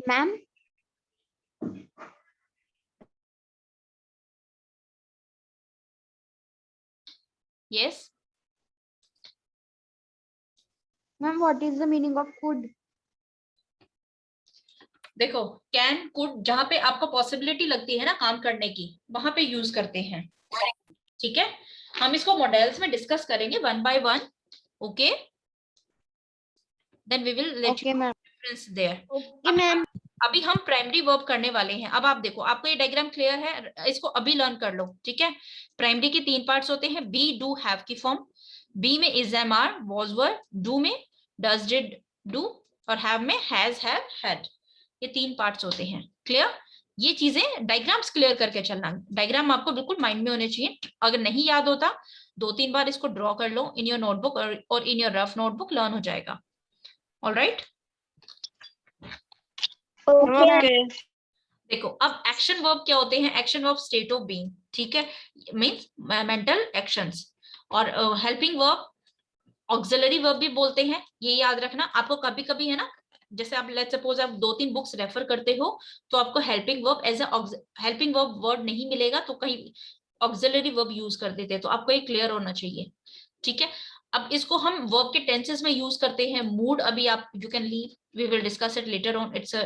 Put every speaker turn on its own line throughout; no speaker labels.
Ma'am
yes
ma'am what is the meaning of could?
देखो can could जहां पे आपको पॉसिबिलिटी लगती है ना काम करने की, वहां पे यूज करते हैं। ठीक है, हम इसको मॉडल्स में डिस्कस करेंगे one by one. Okay, then we will let
okay
you
ma'am.
Difference there.
Okay ma'am.
अभी हम प्राइमरी वर्ब करने वाले हैं। अब आप देखो, आपको ये डायग्राम क्लियर है, इसको अभी लर्न कर लो। ठीक है, प्राइमरी के 3 पार्ट्स होते हैं, बी डू हैव की फॉर्म। बी में is am are was were, do में डज डिड डू, और हैव में हैज हैव हैड। ये 3 पार्ट्स होते हैं। क्लियर? ये चीजें डायग्राम्स क्लियर करके चलना। डायग्राम आपको बिल्कुल माइंड में होने चाहिए। अगर नहीं याद होता 2-3 बार इसको ड्रॉ कर लो इन योर नोटबुक और in your rough notebook, learn हो जाएगा। Alright,
okay.
देखो अब एक्शन वर्ब क्या होते हैं? Action verb state of being. ठीक है, मींस मेंटल एक्शंस। और हेल्पिंग वर्ब ऑक्सिलरी वर्ब भी बोलते हैं, ये याद रखना। आपको कभी कभी है ना, जैसे आप लेट्स सपोज आप 2-3 बुक्स रेफर करते हो, तो आपको helping verb as a helping verb word नहीं मिलेगा, तो कहीं ऑक्सिलरी वर्ब यूज कर देते हैं। तो आपको ये क्लियर होना चाहिए। ठीक है, अब इसको हम वर्ब के टेंसेस में यूज करते हैं। मूड अभी आप you can leave, we will discuss it later on, it's a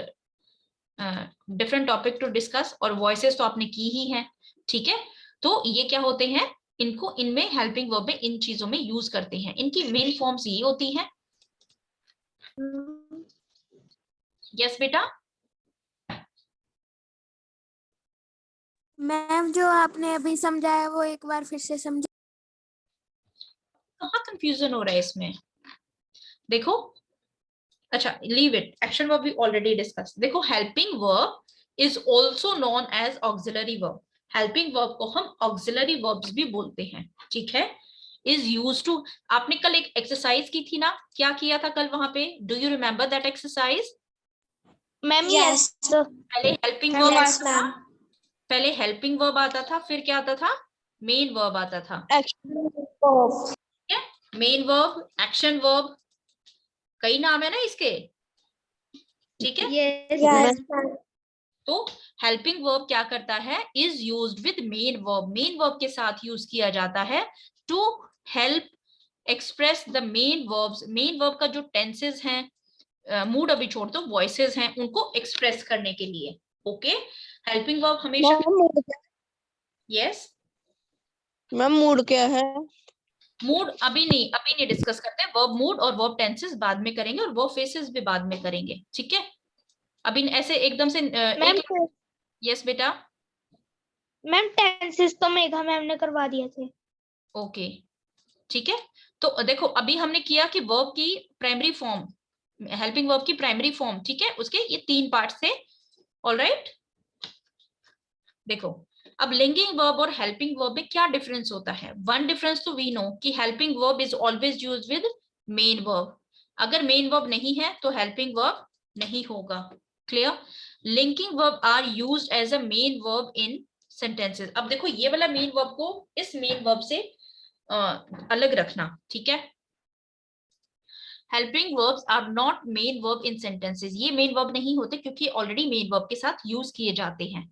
different topic to discuss. और वॉइसेस तो आपने की ही है। ठीक है, तो ये क्या होते हैं, इनको इनमें हेल्पिंग वर्ब में इन चीजों में यूज करते हैं। इनकी मेन फॉर्म्स ये होती हैं। यस बेटा,
मैम जो आपने अभी समझाया वो एक बार फिर से समझा।
कहाँ कंफ्यूजन हो रहा है इसमें? देखो, अच्छा लीव इट, एक्शन वर्ब भी ऑलरेडी डिस्कस। देखो helping verb is also known as auxiliary verb. Helping verb को हम ऑक्सिलरी वर्ब्स भी बोलते हैं। ठीक है, इज यूज टू, आपने कल एक एक्सरसाइज की थी ना, क्या किया था कल वहां पे? Do you remember that exercise?
Ma'am
yes
पहले हेल्पिंग वर्ब
यस
आता था,
मैम।
पहले हेल्पिंग वर्ब आता था, फिर क्या आता था? मेन वर्ब आता था।
Action verb.
ठीक है, मेन वर्ब, एक्शन वर्ब, कई नाम है ना इसके। ठीक है,
यस
तो हेल्पिंग वर्ब क्या करता है? Is used with main verb, main verb के साथ यूज किया जाता है to help express the main verbs. Main verb का जो टेंसेस हैं, मूड अभी छोड़ दो, वॉइसेस हैं, उनको एक्सप्रेस करने के लिए। ओके, हेल्पिंग वर्ब हमेशा, यस,
मैम मूड क्या है?
मूड अभी नहीं डिस्कस करते। वर्ब मूड और वर्ब टेंसेस बाद में करेंगे, और वर्ब फेसेस भी बाद में करेंगे। ठीक है, अभी ऐसे एकदम से
मैम
एक, यस बेटा,
मैम टेंसेस तो मेघा मैम ने करवा दिए थे।
ओके। ठीक है, तो देखो अभी हमने किया कि वर्ब की प्राइमरी फॉर्म, हेल्पिंग वर्ब की प्राइमरी फॉर्म। ठीक है, उसके ये 3 पार्ट थे। ऑलराइट, देखो अब लिंकिंग वर्ब और हेल्पिंग वर्ब में क्या डिफरेंस होता है? वन डिफरेंस तो वी नो कि helping verb is always used with main verb. अगर मेन वर्ब नहीं है तो हेल्पिंग वर्ब नहीं होगा। Clear? Linking verb are used as a main verb in sentences. अब देखो ये वाला मेन वर्ब को इस मेन वर्ब से अलग रखना। ठीक है, helping verbs are not main verb in sentences. ये मेन वर्ब नहीं होते क्योंकि ऑलरेडी मेन वर्ब के साथ यूज किए जाते हैं।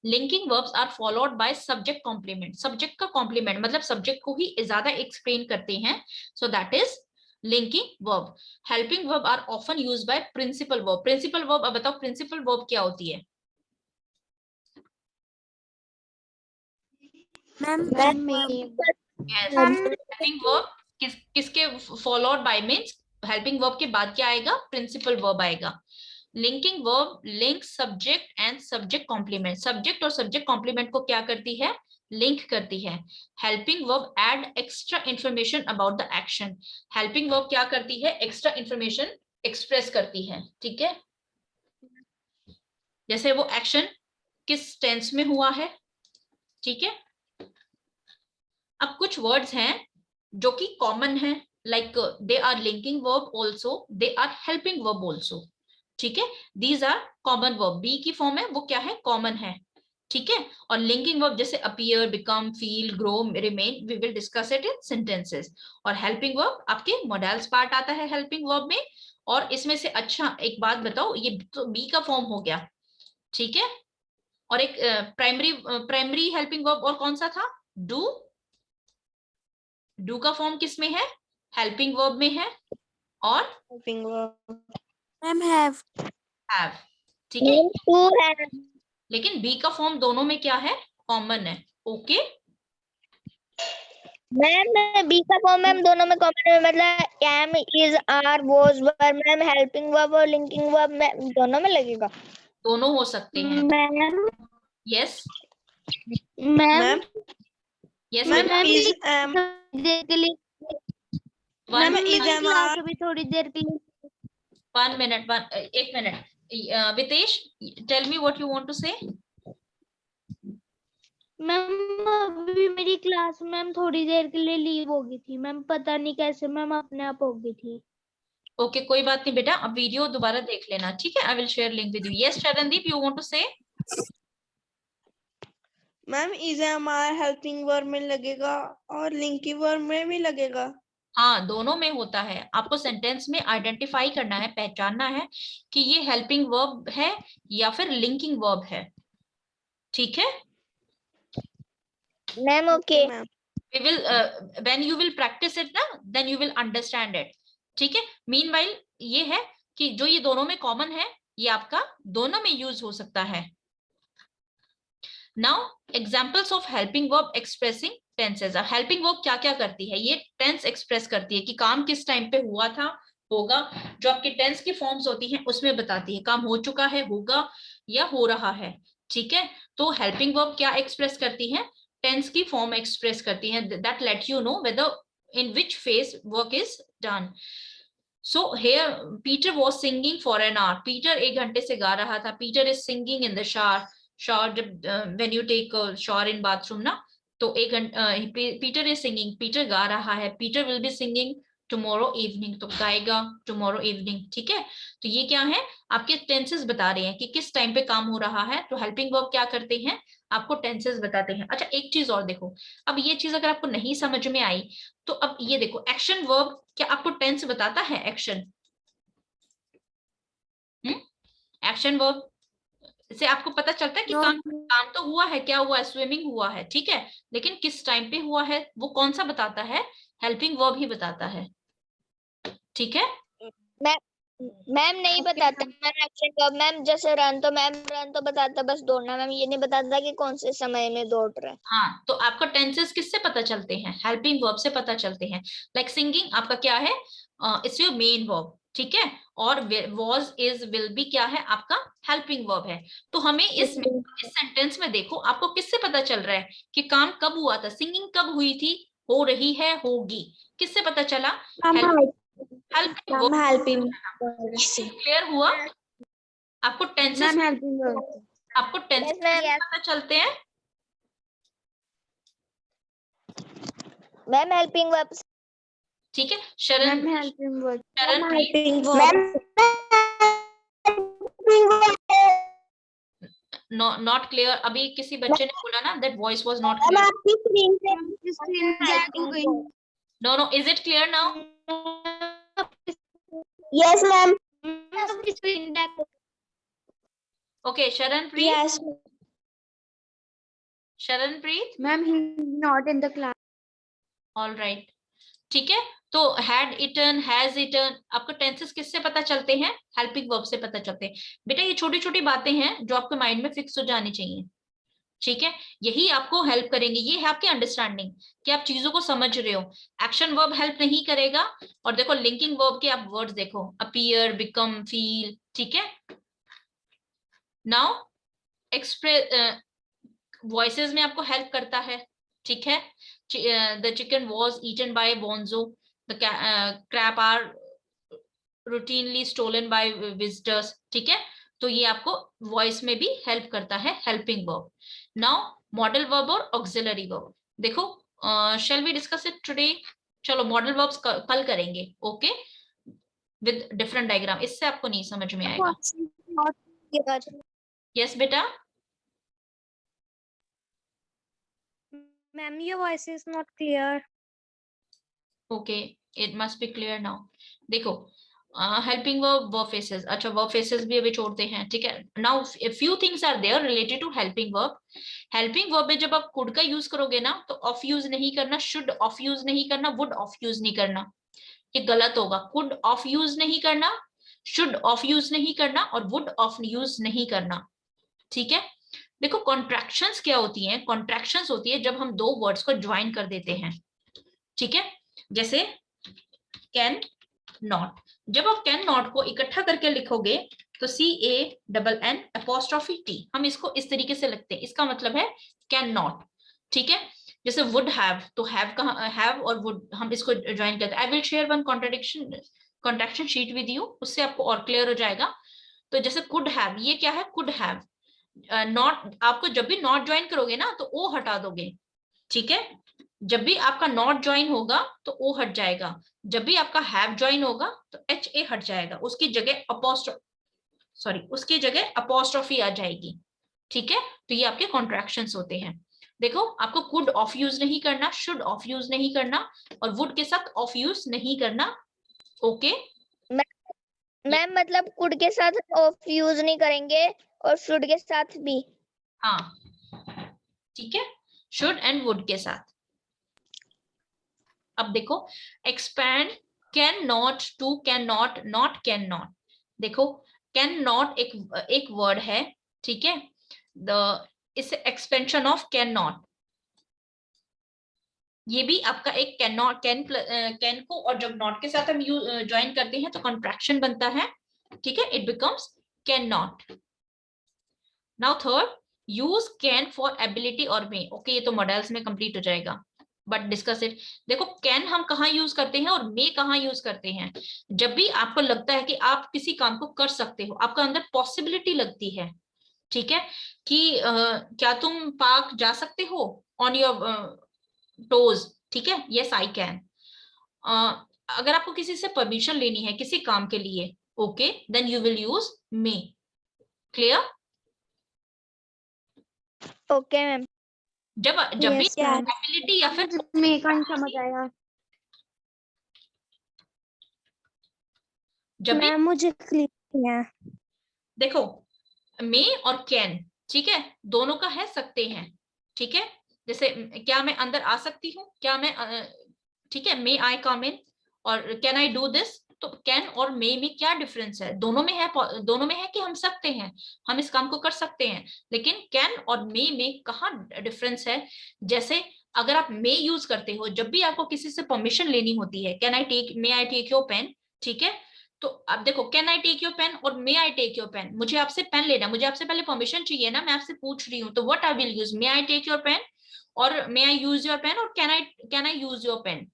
Linking verbs are followed by subject complement. Subject का कॉम्प्लीमेंट मतलब सब्जेक्ट को ही ज्यादा एक्सप्लेन करते हैं, so that is linking verb. Helping verb are often used by principal verb. Principal verb, अब बताओ प्रिंसिपल वर्ब क्या होती है?
मैम
हेल्पिंग वर्ब किसके followed by means helping verb के बाद क्या आएगा? प्रिंसिपल वर्ब आएगा। Linking verb link subject and subject complement. Subject और सब्जेक्ट कॉम्प्लीमेंट को क्या करती है? लिंक करती है। Helping verb add extra information about the action. Helping verb क्या करती है? एक्स्ट्रा इंफॉर्मेशन एक्सप्रेस करती है। ठीक है, जैसे वो एक्शन किस टेंस में हुआ है। ठीक है, अब कुछ वर्ड्स हैं जो कि कॉमन है, like they are linking verb also, they are helping verb also. ठीक है, these are common verb. Be की फॉर्म है वो क्या है? कॉमन है। ठीक है। और लिंकिंग वर्ब जैसे appear, become, feel, grow, remain, we will discuss it in sentences. और हेल्पिंग वर्ब आपके मॉडल्स पार्ट आता है हेल्पिंग वर्ब में। और इसमें से अच्छा एक बात बताओ, ये तो बी का फॉर्म हो गया, ठीक है। और एक प्राइमरी हेल्पिंग वर्ब और कौन सा था? डू। डू का फॉर्म किस में है? हेल्पिंग वर्ब में है। और
helping verb
ma'am have.
Have, ठीक है।
टू है
लेकिन बी का फॉर्म दोनों में क्या है? कॉमन है। Okay
ma'am. बी का फॉर्म मैम दोनों में कॉमन है, मतलब am, is, are, was, were. Ma'am helping verb और लिंकिंग वर्ब में दोनों में लगेगा।
दोनों हो सकते हैं।
Ma'am
yes
ma'am
ma'am
yes
ma'am
बेटा।
इज एम
देर के लिए
one
ma'am is am
class
are
अभी थोड़ी देर के लिए।
वन मिनट, एक मिनट। Vitesh, tell me what you want to say.
Ma'am अभी मेरी क्लास मैम थोड़ी देर के लिए लीव हो गई थी मैम, पता नहीं कैसे मैम अपने आप हो गई थी।
ओके कोई बात नहीं बेटा, अब वीडियो दोबारा देख लेना, ठीक है। I will share link with you. Yes Sharandeep, you want to say.
Ma'am is am are helping verb में लगेगा और लिंकिंग वर्ब में भी लगेगा।
हाँ दोनों में होता है। आपको सेंटेंस में आइडेंटिफाई करना है, पहचानना है कि ये हेल्पिंग वर्ब है या फिर लिंकिंग वर्ब है, ठीक है।
Ma'am okay.
Ma'am
we will when you will practice it ना, then you will understand it, ठीक है। meanwhile ये है कि जो ये दोनों में कॉमन है, ये आपका दोनों में यूज हो सकता है। Now examples of helping verb expressing tenses. Helping verb क्या क्या करती है? ये टेंस एक्सप्रेस करती है कि काम किस टाइम पे हुआ था, होगा। जो आपकी टेंस की फॉर्म्स होती हैं उसमें बताती है काम हो चुका है, होगा या हो रहा है, ठीक है। तो हेल्पिंग वर्ब क्या एक्सप्रेस करती है? टेंस की फॉर्म एक्सप्रेस करती है, that let you know whether in which phase work is done. So here Peter was singing for an hour. Peter 1 घंटे से गा रहा था। Peter is singing in the shower. Shower जब when you take shower in bathroom ना, तो 1 घंटा Peter is singing, Peter गा रहा है। Peter will be singing tomorrow evening, तो गाएगा टुमारो इवनिंग, ठीक है। तो ये क्या है? आपके टेंसेस बता रहे हैं कि किस टाइम पे काम हो रहा है। तो हेल्पिंग वर्ब क्या करते हैं? आपको टेंसेस बताते हैं। अच्छा एक चीज और देखो, अब ये चीज अगर आपको नहीं समझ में आई तो अब ये देखो, एक्शन वर्ब क्या आपको टेंस बताता है? एक्शन एक्शन वर्ब से आपको पता चलता है कि
नो
काम तो हुआ है, क्या हुआ है? स्विमिंग हुआ है, ठीक है। लेकिन किस टाइम पे हुआ है वो कौन सा बताता है? हेल्पिंग वर्ब ही बताता है, ठीक है।
मैम नहीं बताता मैम एक्शन वर्ब। मैम जैसे रन, तो मैम रन तो बताता बस दौड़ना। मैम ये नहीं बताता कि कौन से समय में दौड़ रहे हैं।
हाँ तो आपको टेंसेस किससे पता चलते हैं? हेल्पिंग वर्ब से पता चलते हैं। लाइक सिंगिंग आपका क्या है? इट्स योर मेन वर्ब, ठीक है। और वॉज, इज, विल बी क्या है? आपका हेल्पिंग वर्ब है। तो हमें इस सेंटेंस में देखो, आपको किससे पता चल रहा है कि काम कब हुआ था? सिंगिंग कब हुई थी? हो रही है, होगी। किससे पता चला? Helping
ma'am
verb.
हेल्पिंग
ये क्लियर हुआ? आपको टेंसेस,
मैम हेल्पिंग
आपको टेंसेस
Yes, ma'am.
पता चलते हैं।
Ma'am helping verb.
ठीक है Sharan,
ma'am helping verb
Sharan please.
Helping verb
not clear. अभी किसी बच्चे ने बोला ना that voice was not clear.
आपकी स्क्रीन
स्क्रीन ब्लैक हो गई।
No no, is it clear now?
Yes ma'am. Screen black.
Okay Sharanpreet,
yes
Sharanpreet,
ma'am he not in the class.
All right, ठीक है। तो हैड इटन, हैज इटन, आपको tenses किससे पता चलते हैं? हेल्पिंग वर्ब से पता चलते हैं। बेटा ये छोटी छोटी बातें हैं जो आपके माइंड में फिक्स हो जानी चाहिए, ठीक है। यही आपको हेल्प करेंगे, ये है आपकी अंडरस्टैंडिंग कि आप चीजों को समझ रहे हो। एक्शन वर्ब हेल्प नहीं करेगा। और देखो लिंकिंग वर्ब के आप वर्ड्स देखो, अपीयर, बिकम, फील, ठीक है। नाउ एक्सप्रेस वॉइसेस में आपको हेल्प करता है, ठीक है। The chicken was eaten by Bonzo, the crab are routinely stolen by visitors, ठीक है। तो ये आपको वॉइस में भी हेल्प करता है, helping verb. Now modal verb और ऑक्सिलरी वर्ब देखो, shall we discuss it today? चलो मॉडल वर्ब्स कल करेंगे, ओके, विद डिफरेंट डायग्राम। इससे आपको नहीं समझ में आएगा। यस बेटा,
Ma'am, your voice is not clear.
Okay, it must be clear now. देखो, helping verb faces. अच्छा, verb faces भी अभी छोड़ते हैं, ठीक है. Now a few things are there related to helping verb. Helping verb में जब आप could का यूज करोगे ना, तो of use नहीं करना, should of use नहीं करना, would of use नहीं करना. ये गलत होगा. could of use नहीं करना, should of use नहीं करना और would of use नहीं करना. ठीक है. देखो, कॉन्ट्रैक्शंस क्या होती हैं? कॉन्ट्रैक्शंस होती है जब हम दो वर्ड्स को ज्वाइन कर देते हैं. ठीक है. जैसे कैन नॉट. जब आप कैन नॉट को इकट्ठा करके लिखोगे तो CANN', हम इसको इस तरीके से लिखते हैं. इसका मतलब है कैन नॉट. ठीक है. जैसे वुड हैव, तो हैव का हैव और वुड हम इसको ज्वाइन करते हैं. आई will share one contraction sheet with you, उससे आपको और क्लियर हो जाएगा. तो जैसे कुड हैव, ये क्या है? Could have. नॉट, आपको जब भी नॉट ज्वाइन करोगे ना तो ओ हटा दोगे. ठीक है. जब भी आपका नॉट ज्वाइन होगा तो ओ हट जाएगा. जब भी आपका हैव ज्वाइन होगा तो HA हट जाएगा. उसकी जगह अपॉस्ट्रोफी आ जाएगी. ठीक है. तो ये आपके कॉन्ट्रैक्शंस होते हैं. देखो, आपको कुड ऑफ यूज नहीं करना, शुड ऑफ यूज नहीं करना और वुड के साथ ऑफ यूज नहीं करना. ओके.
मैम मतलब कुड के साथ ऑफ यूज नहीं करेंगे और शुड के साथ भी.
हाँ, ठीक है. शुड एंड वुड के साथ. अब देखो, expand can not to can not, not can not. देखो, कैन नॉट एक वर्ड है. ठीक है. इस एक्सपेंशन ऑफ कैन नॉट, ये भी आपका एक कैन नॉट, कैन को और जब नॉट के साथ हम ज्वाइन करते हैं तो कॉन्ट्रैक्शन बनता है. ठीक है. It becomes can not. Now third, use can for ability और मे. ओके, ये तो मॉडल्स में कंप्लीट हो जाएगा, बट डिस्कस इट. देखो, कैन हम कहाँ यूज करते हैं और मे कहाँ यूज करते हैं? जब भी आपको लगता है कि आप किसी काम को कर सकते हो, आपका अंदर पॉसिबिलिटी लगती है. ठीक है. कि क्या तुम पार्क जा सकते हो ऑन योर टोज? ठीक है. Yes I can. अगर आपको किसी से परमिशन लेनी है किसी काम के लिए, okay, then you will use may. Clear?
Okay ma'am.
जब भी
Yes, ma'am.
एबिलिटी या फिर
मैं कौन समझ आएगा?
जब भी,
मैम मुझे क्लियर है.
देखो, मे और कैन, ठीक है, दोनों का है सकते हैं. ठीक है. जैसे क्या मैं अंदर आ सकती हूँ, क्या मैं ठीक है, मे आई कम इन और कैन आई डू दिस. तो कैन और मे में क्या डिफरेंस है? दोनों में है कि हम सकते हैं, हम इस काम को कर सकते हैं. लेकिन कैन और मे में कहाँ डिफरेंस है? जैसे अगर आप मे यूज करते हो जब भी आपको किसी से परमिशन लेनी होती है, can I take, may I take your pen. ठीक है. तो अब देखो, can I take your pen और may I take your pen, मुझे आपसे पेन लेना, मुझे आपसे पहले परमिशन चाहिए ना, मैं आपसे पूछ रही हूँ. तो what I will use? May I take your pen और may I use your pen और can I use your pen.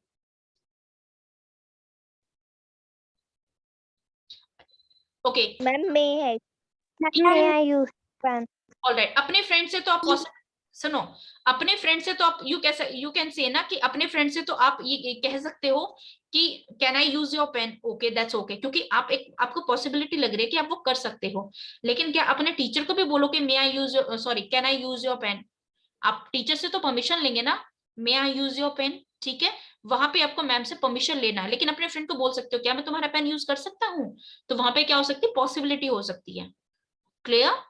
Okay.
Ma'am may है.
May I use pen?
Alright. अपने फ्रेंड से तो आप सुनो, अपने फ्रेंड से तो आप यू कैन से ना कि अपने फ्रेंड से तो आप ये कह सकते हो कि can I use your pen. Okay, that's okay, क्योंकि आपको पॉसिबिलिटी लग रही है कि आप वो कर सकते हो. लेकिन क्या अपने टीचर को भी बोलो कि may I use, sorry, can I use your pen? आप टीचर से तो परमिशन लेंगे ना, may I use your pen. ठीक है. वहां पे आपको मैम से परमिशन लेना है, लेकिन अपने फ्रेंड को बोल सकते हो क्या मैं तुम्हारा पेन यूज कर सकता हूँ? तो वहां पे क्या हो सकती है? पॉसिबिलिटी हो सकती है. क्लियर?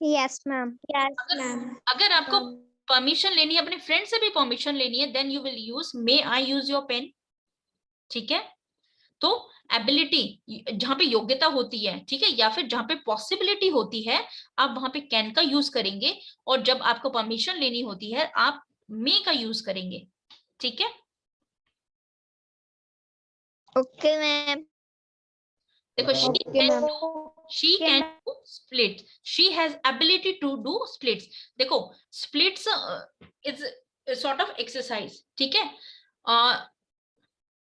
Yes, ma'am. Yes,
अगर आपको परमिशन लेनी है, अपने फ्रेंड से भी परमिशन लेनी है, then you will use may I use your pen. ठीक है. तो एबिलिटी, जहां पे योग्यता होती है, ठीक है, या फिर जहां पे पॉसिबिलिटी होती है, आप वहां पे कैन का यूज करेंगे. और जब आपको परमिशन लेनी होती है, आप मे का यूज करेंगे. ठीक है.
Okay ma'am.
देखो, she
Okay,
can
ma'am.
do splits. She has ability to do splits. देखो, splits is a sort of exercise. ठीक है.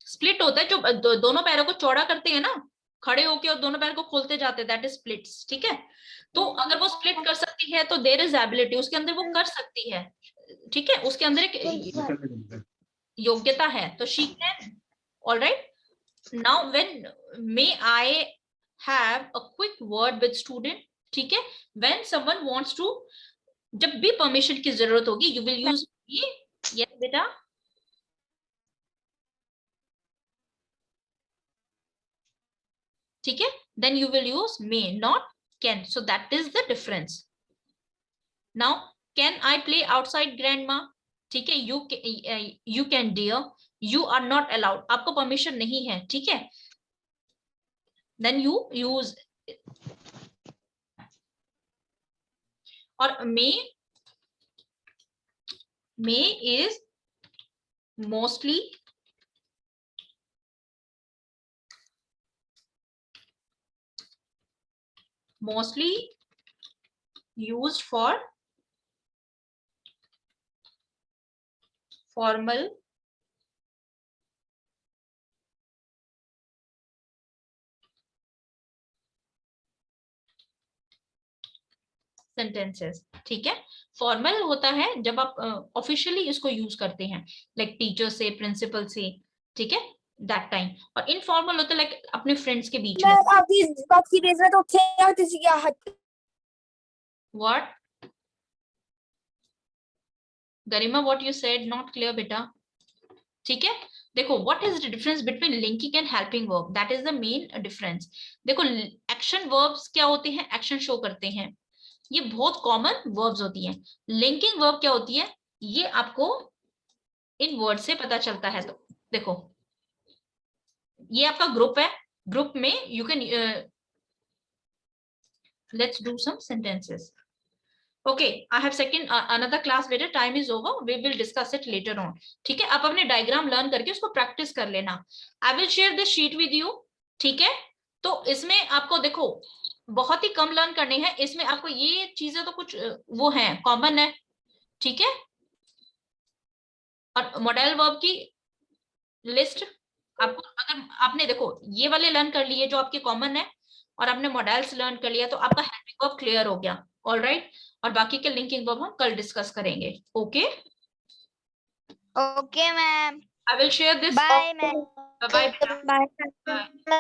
स्प्लिट होता है जो दोनों पैरों को चौड़ा करते हैं ना, खड़े होके और दोनों पैर को खोलते जाते हैं, दैट इज स्प्लिट्स. ठीक है. तो अगर वो स्प्लिट कर सकती है तो देयर इज एबिलिटी, उसके अंदर वो कर सकती है. ठीक है. उसके अंदर एक योग्यता है. तो she can. Alright. Now when may I have a quick word with student. ठीक है. when someone wants to जब भी परमिशन की जरूरत होगी you will use may. Yes बेटा, ठीक है, then you will use may not can, so that is the difference. Now can I play outside grandma, ठीक है, you can dear, you are not allowed, आपको permission नहीं है, ठीक है, देन यू यूज। और may is mostly used for formal sentences, ठीक है। फॉर्मल होता है जब आप ऑफिशियली इसको यूज करते हैं, लाइक टीचर से, प्रिंसिपल से, ठीक है, दैट टाइम। और इनफॉर्मल होता है लाइक अपने फ्रेंड्स के बीच में। What Garima, what you said not clear बेटा, ठीक है। देखो what is the difference between linking and helping verb, that is the main difference. देखो एक्शन वर्ब्स क्या होते हैं, एक्शन शो करते हैं, ये बहुत कॉमन वर्ब्स होती हैं। लिंकिंग वर्ब क्या होती है, ये आपको इन वर्ड से पता चलता है। तो देखो ये आपका ग्रुप है, ग्रुप में you can let's do some sentences. Okay, I have second another class बेटा, time is over, we will discuss it later on, ठीक है। आप अपने डायग्राम लर्न करके उसको प्रैक्टिस कर लेना। आई will share this sheet with you, ठीक है। तो इसमें आपको देखो बहुत ही कम लर्न करने हैं, इसमें आपको ये चीजें तो कुछ वो है, कॉमन है, ठीक है। और मॉडल वर्ब की लिस्ट आपको, अगर आपने देखो ये वाले लर्न कर लिए जो आपके कॉमन है, और आपने मॉडल्स लर्न कर लिया, तो आपका हेल्पिंग वर्ब क्लियर हो गया, ऑलराइट। और बाकी के लिंकिंग वर्ब हम कल डिस्कस करेंगे। Okay
okay ma'am,
I will share this,
bye ma'am.
Bye bye.
Bye.